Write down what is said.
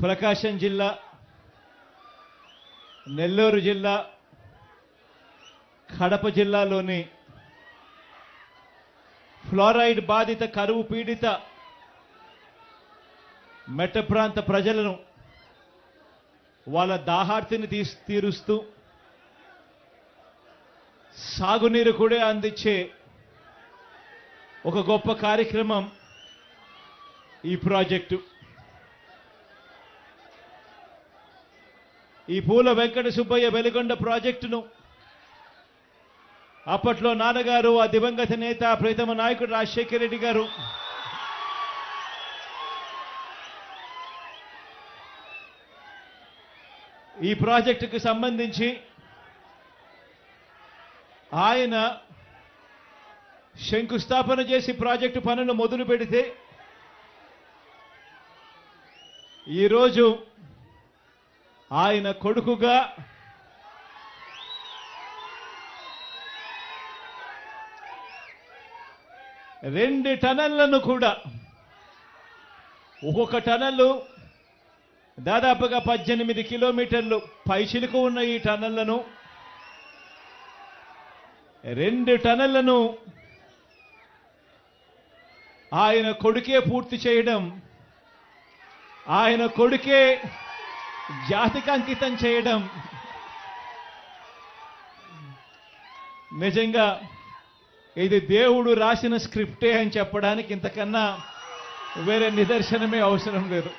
ప్రకాశం జిల్లా, నెల్లూరు జిల్లా, కడప జిల్లాలోని ఫ్లోరైడ్ బాధిత కరువు పీడిత మెట్ట ప్రాంత ప్రజలను వాళ్ళ దాహార్తిని తీరుస్తూ సాగునీరు కూడా అందించే ఒక గొప్ప కార్యక్రమం ఈ ప్రాజెక్టు. ఈ పూల వెంకట సుబ్బయ్య వెలిగొండ ప్రాజెక్టును అప్పట్లో నాన్నగారు, ఆ దివంగత నేత ప్రీతమ నాయకుడు రాజశేఖర రెడ్డి గారు ఈ ప్రాజెక్టుకు సంబంధించి ఆయన శంకుస్థాపన చేసి ప్రాజెక్టు పనులు మొదలు పెడితే ఈరోజు ఆయన కొడుకుగా రెండు టనళ్లను కూడా, ఒక్కొక్క టనల్లు దాదాపుగా 18 కిలోమీటర్లు పైచిలుకు ఉన్న ఈ టనళ్లను, 2 టనళ్లను ఆయన కొడుకే పూర్తి చేయడం, ఆయన కొడుకే జాతికి అంకితం చేయడం నిజంగా ఇది దేవుడు రాసిన స్క్రిప్టే అని చెప్పడానికి ఇంతకన్నా వేరే నిదర్శనమే అవసరం లేదు.